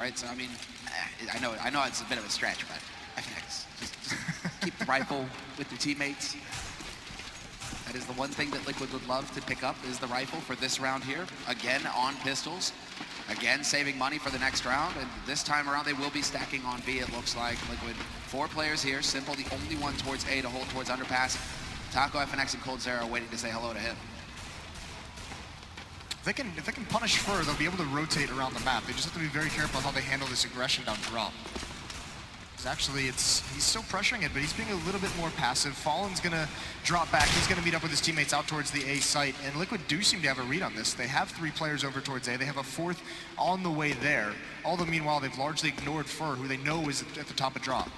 Right, so I mean, I know it's a bit of a stretch, but FNX, just keep the rifle with your teammates. That is the one thing that Liquid would love to pick up, is the rifle for this round here. Again, on pistols. Again, saving money for the next round, and this time around they will be stacking on B, it looks like. Liquid, 4 players here. Simple, the only one towards A to hold towards underpass. Taco, FNX, and Cold Zero waiting to say hello to him. If they can punish Fur, they'll be able to rotate around the map. They just have to be very careful how they handle this aggression down drop. Actually, he's still pressuring it, but he's being a little bit more passive. Fallen's gonna drop back. He's gonna meet up with his teammates out towards the A site, and Liquid do seem to have a read on this. They have 3 players over towards A. They have a 4th on the way there. Although meanwhile, they've largely ignored Fur, who they know is at the top of drop.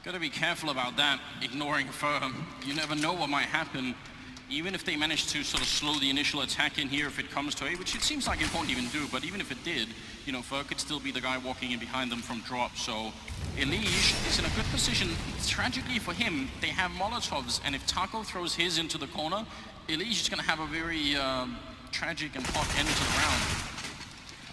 Gotta be careful about that, ignoring Fur. You never know what might happen. Even if they manage to sort of slow the initial attack in here if it comes to A, which it seems like it won't even do, but even if it did, you know, Fur could still be the guy walking in behind them from drop. So Elige is in a good position. Tragically for him, they have Molotovs, and if Taco throws his into the corner, Elige is going to have a very tragic and hot end to the round.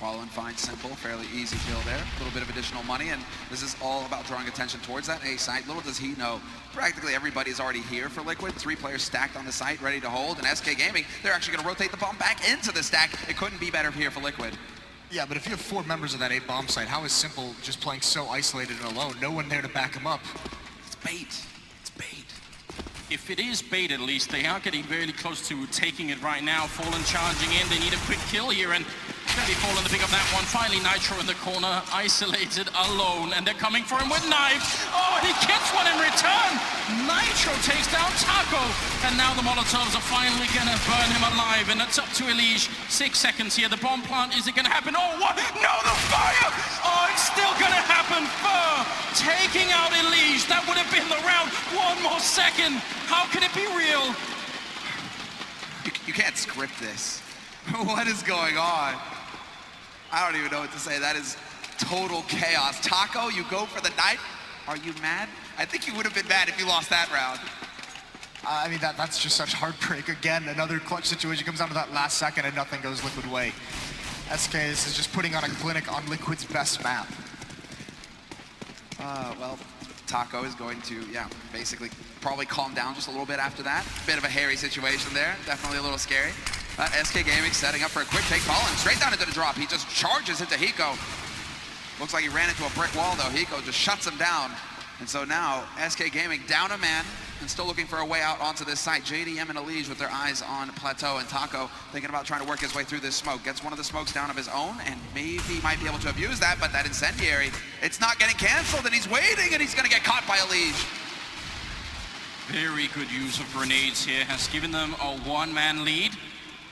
Wallen finds Simple, fairly easy kill there. A little bit of additional money, and this is all about drawing attention towards that A site. Little does he know, practically everybody's already here for Liquid. 3 players stacked on the site, ready to hold, and SK Gaming, they're actually going to rotate the bomb back into the stack. It couldn't be better here for Liquid. Yeah, but if you have 4 members of that A bomb site, how is Simple just playing so isolated and alone? No one there to back him up. It's bait. It's bait. If it is bait, at least, they are getting really close to taking it right now. Fallen charging in, they need a quick kill here, and gonna be Fallen to pick up that one. Finally, Nitro in the corner, isolated, alone, and they're coming for him with knives. Oh, and he gets one in return! Nitro takes down Taco, and now the Molotovs are finally gonna burn him alive, and it's up to Elige. 6 seconds here, the bomb plant, is it gonna happen? Oh, what? No, the fire! Oh, it's still gonna happen! Fur taking out Elige, that would have been the round. 1 more second, how can it be real? You can't script this. What is going on? I don't even know what to say. That is total chaos. Taco, you go for the knife. Are you mad? I think you would have been mad if you lost that round. I mean, that's just such heartbreak. Again, another clutch situation comes down to that last second and nothing goes Liquid way. SK, this is just putting on a clinic on Liquid's best map. Well, Taco is going to, basically probably calm down just a little bit after that. Bit of a hairy situation there. Definitely a little scary. SK Gaming setting up for a quick take. Fallen straight down into the drop. He just charges into Hiko. Looks like he ran into a brick wall though. Hiko just shuts him down. And so now SK Gaming down a man and still looking for a way out onto this site. JDM and Elige with their eyes on Plateau, and Taco thinking about trying to work his way through this smoke. Gets one of the smokes down of his own and maybe might be able to abuse that, but that incendiary, it's not getting canceled, and he's waiting, and he's gonna get caught by Elige. Very good use of grenades here, has given them a 1-man lead.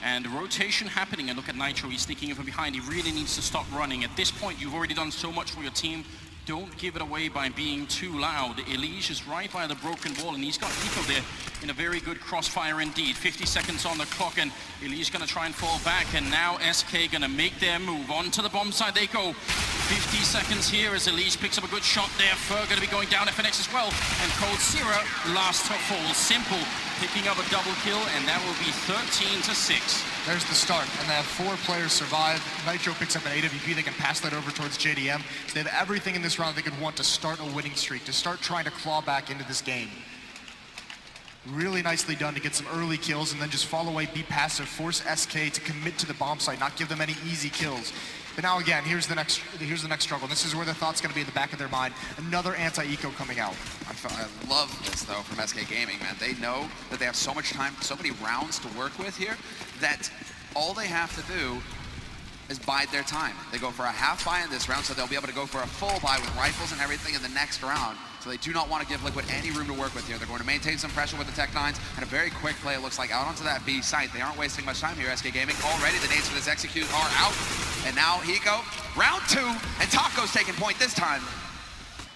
And rotation happening, and look at Nitro, he's sneaking in from behind. He really needs to stop running. At this point, you've already done so much for your team. Don't give it away by being too loud. Elige is right by the broken wall, and he's got Hiko there in a very good crossfire indeed. 50 seconds on the clock, and Elige gonna try and fall back, and now SK gonna make their move. On to the bomb side they go. 50 seconds here as Elige picks up a good shot there. Fur gonna be going down, FNX as well, and Cold Zero last to fall. Simple picking up a double kill, and that will be 13-6. There's the start, and they have 4 players survive. Nitro picks up an AWP, they can pass that over towards JDM. So they have everything in this round they could want to start a winning streak, to start trying to claw back into this game. Really nicely done to get some early kills and then just fall away, be passive, force SK to commit to the bomb site, not give them any easy kills. But now again, here's the next struggle. This is where the thought's going to be in the back of their mind. Another anti-eco coming out. I love this though from SK Gaming, man. They know that they have so much time, so many rounds to work with here, that all they have to do is bide their time. They go for a half buy in this round, so they'll be able to go for a full buy with rifles and everything in the next round. So they do not want to give Liquid any room to work with here. They're going to maintain some pressure with the Tech 9s, and a very quick play, it looks like, out onto that B site. They aren't wasting much time here, SK Gaming. Already the nades for this execute are out. And now Hiko, round 2, and Taco's taking point this time.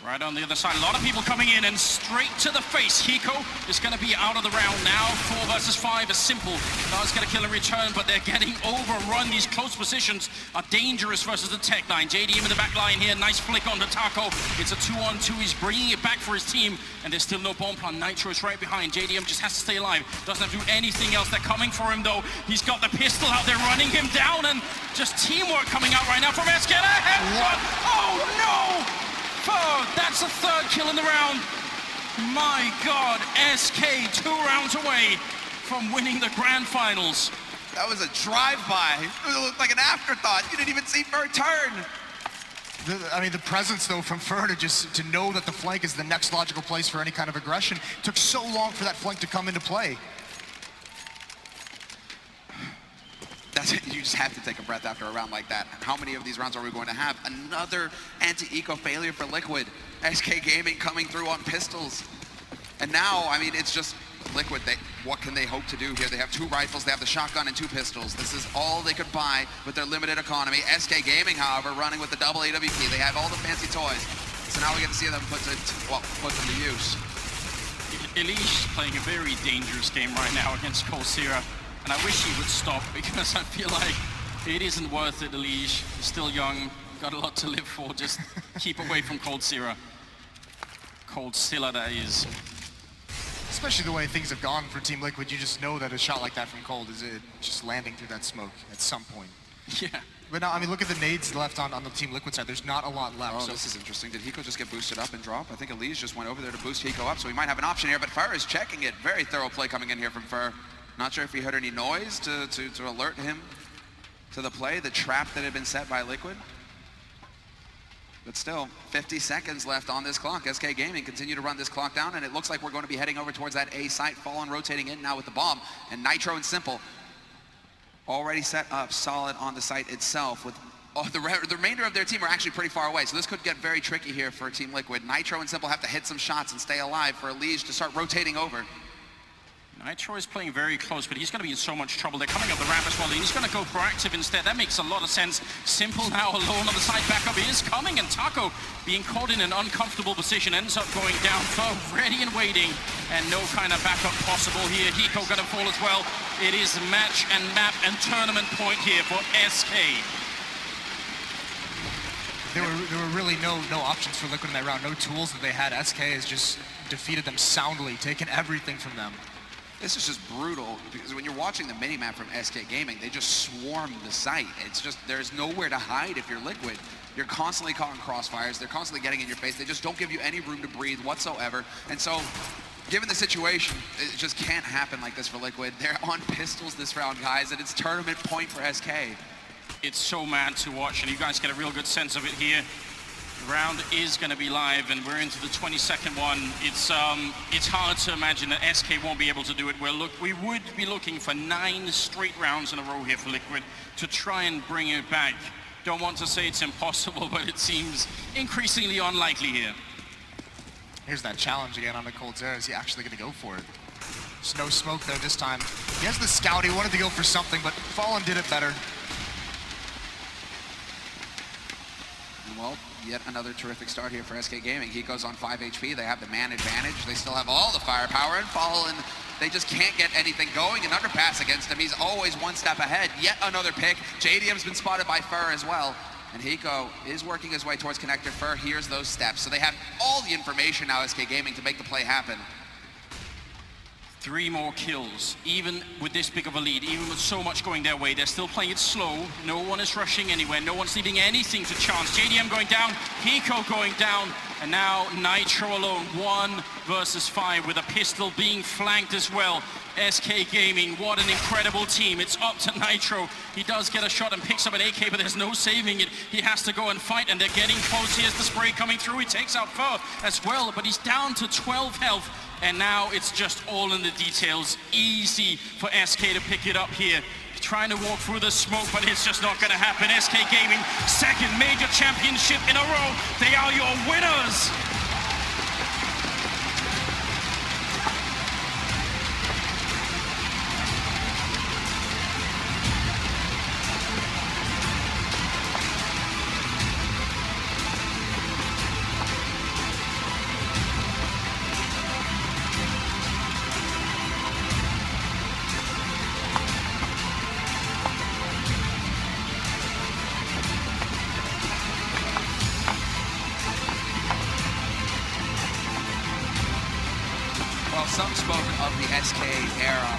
Right on the other side, a lot of people coming in and straight to the face. Hiko is going to be out of the round now. 4 versus 5 is simple. Does get a kill in return, but they're getting overrun. These close positions are dangerous versus the Tech9. JDM in the back line here. Nice flick on the Taco. It's a 2-on-2. He's bringing it back for his team, and there's still no bomb plan. Nitro is right behind. JDM just has to stay alive. Doesn't have to do anything else. They're coming for him, though. He's got the pistol out there running him down, and just teamwork coming out right now from SK. Headshot! Oh, no! Oh, that's a 3rd kill in the round. My God, SK 2 rounds away from winning the grand finals. That was a drive-by. It looked like an afterthought. You didn't even see Fer turn. The presence, though, from Fer to know that the flank is the next logical place for any kind of aggression. Took so long for that flank to come into play. You just have to take a breath after a round like that. How many of these rounds are we going to have? Another anti-eco failure for Liquid. SK Gaming coming through on pistols. And now, I mean, it's just Liquid. What can they hope to do here? They have 2 rifles, they have the shotgun and 2 pistols. This is all they could buy with their limited economy. SK Gaming, however, running with the double AWP. They have all the fancy toys. So now we get to see them put them to use. Elish playing a very dangerous game right now against Coldzera. And I wish he would stop, because I feel like it isn't worth it, Elish. He's still young, got a lot to live for. Just keep away from Coldzera. Coldzera, that is. Especially the way things have gone for Team Liquid, you just know that a shot like that from Cold is just landing through that smoke at some point. Yeah. But now, I mean, look at the nades left on the Team Liquid side. There's not a lot left. Oh, so this is interesting. Did Hiko just get boosted up and drop? I think Elise just went over there to boost Hiko up, so we might have an option here, but Fer is checking it. Very thorough play coming in here from Fer. Not sure if he heard any noise to alert him to the play, the trap that had been set by Liquid. But still, 50 seconds left on this clock. SK Gaming continue to run this clock down, and it looks like we're going to be heading over towards that A site. Fallen rotating in now with the bomb, and Nitro and Simple already set up solid on the site itself. With the remainder of their team are actually pretty far away, so this could get very tricky here for Team Liquid. Nitro and Simple have to hit some shots and stay alive for Elise to start rotating over. Nitro is playing very close, but he's going to be in so much trouble. They're coming up the ramp as well. He's going to go proactive instead. That makes a lot of sense. Simple now alone on the side. Backup is coming, and Taco being caught in an uncomfortable position ends up going down. Fer ready and waiting, and no kind of backup possible here. Hiko going to fall as well. It is match and map and tournament point here for SK. There were really no options for Liquid in that round. No tools that they had. SK has just defeated them soundly, taken everything from them. This is just brutal, because when you're watching the mini-map from SK Gaming, they just swarm the site. It's just, there's nowhere to hide if you're Liquid. You're constantly caught in crossfires. They're constantly getting in your face. They just don't give you any room to breathe whatsoever. And so, given the situation, it just can't happen like this for Liquid. They're on pistols this round, guys, and it's tournament point for SK. It's so mad to watch, and you guys get a real good sense of it here. The round is going to be live, and we're into the 22nd one. It's hard to imagine that SK won't be able to do it. We would be looking for 9 straight rounds in a row here for Liquid to try and bring it back. Don't want to say it's impossible, but it seems increasingly unlikely here. Here's that challenge again on the Coldzera. Is he actually going to go for it? There's no smoke there this time. He has the scout. He wanted to go for something, but Fallen did it better. Well, yet another terrific start here for SK Gaming. Hiko's on 5 HP. They have the man advantage. They still have all the firepower, and Fallen, they just can't get anything going. An underpass against him. He's always one step ahead. Yet another pick. JDM's been spotted by Fer as well. And Hiko is working his way towards connector. Fer hears those steps. So they have all the information now, SK Gaming, to make the play happen. 3 more kills, even with this big of a lead, even with so much going their way. They're still playing it slow. No one is rushing anywhere. No one's leaving anything to chance. JDM going down, Hiko going down, and now Nitro alone, 1 versus 5 with a pistol being flanked as well. SK Gaming, what an incredible team. It's up to Nitro. He does get a shot and picks up an AK, but there's no saving it. He has to go and fight, and they're getting close. Here's the spray coming through. He takes out Fer as well, but he's down to 12 health. And now it's just all in the details. Easy for SK to pick it up here. Trying to walk through the smoke, but it's just not going to happen. SK Gaming, 2nd major championship in a row. They are your winners. Well, some spoke of the SK era.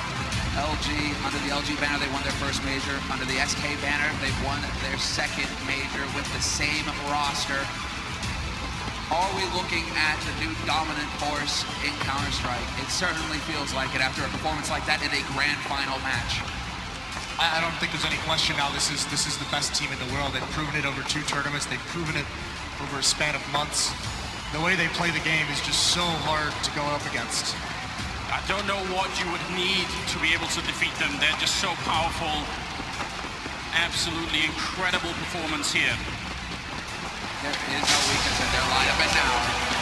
LG, under the LG banner, they won their first major. Under the SK banner, they've won their second major with the same roster. Are we looking at the new dominant force in Counter-Strike? It certainly feels like it after a performance like that in a grand final match. I don't think there's any question now. This is the best team in the world. They've proven it over 2 tournaments. They've proven it over a span of months. The way they play the game is just so hard to go up against. I don't know what you would need to be able to defeat them. They're just so powerful. Absolutely incredible performance here. There is no weakness in their lineup, and now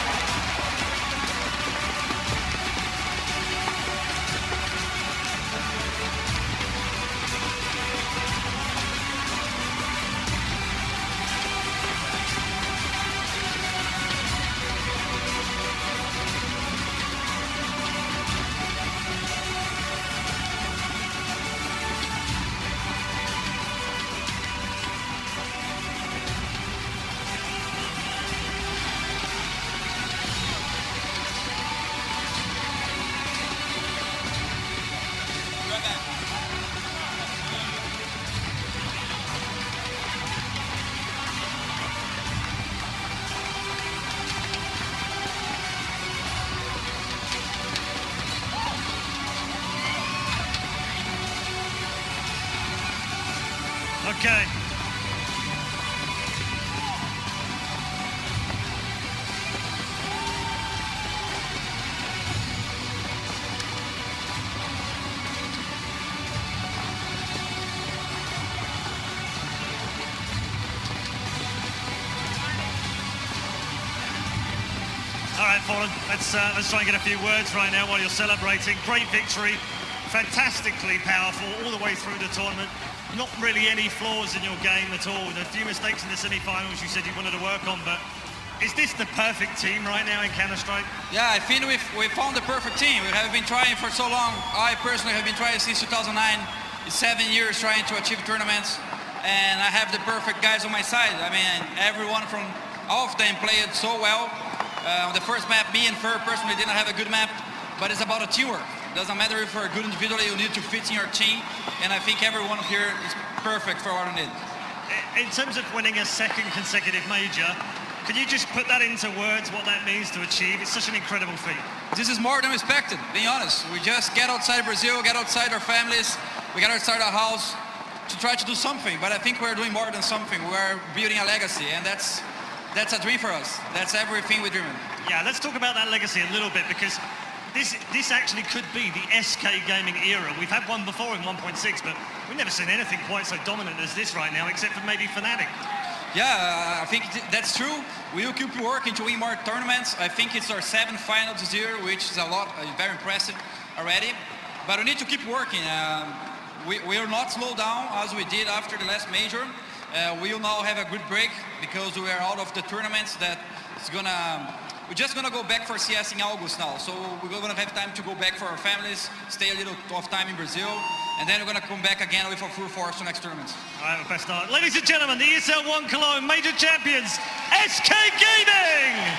Okay. All right, Fallen, let's try and get a few words right now while you're celebrating. Great victory, fantastically powerful all the way through the tournament. Not really any flaws in your game at all. There are a few mistakes in the semi-finals you said you wanted to work on, but is this the perfect team right now in Counter-Strike? Yeah, I feel we found the perfect team. We have been trying for so long. I personally have been trying since 2009. It's 7 years trying to achieve tournaments, and I have the perfect guys on my side. I mean, everyone from all of them played so well. On the first map, me and Fer personally didn't have a good map, but it's about a teamwork. Doesn't matter if you're good individually, you need to fit in your team, and I think everyone here is perfect for what I need. In terms of winning a second consecutive major, can you just put that into words, what that means to achieve? It's such an incredible feat. This is more than expected, being honest. We just get outside Brazil, get outside our families, we get outside our house to try to do something, but I think we're doing more than something. We're building a legacy, and that's a dream for us. That's everything we dream of. Yeah, let's talk about that legacy a little bit, because this actually could be the SK gaming era. We've had one before in 1.6, but we've never seen anything quite so dominant as this right now, except for maybe Fnatic. Yeah, I think that's true. We will keep working to win more tournaments. I think it's our 7th final this year, which is a lot, very impressive already. But we need to keep working. We will not slow down as we did after the last major. We will now have a good break because we are out of the tournaments that is we're just gonna go back for CS in August now. So we're gonna have time to go back for our families, stay a little of time in Brazil, and then we're gonna come back again with a full force to next tournaments. All right, well, best start. Ladies and gentlemen, the ESL ONE Cologne Major Champions, SK Gaming!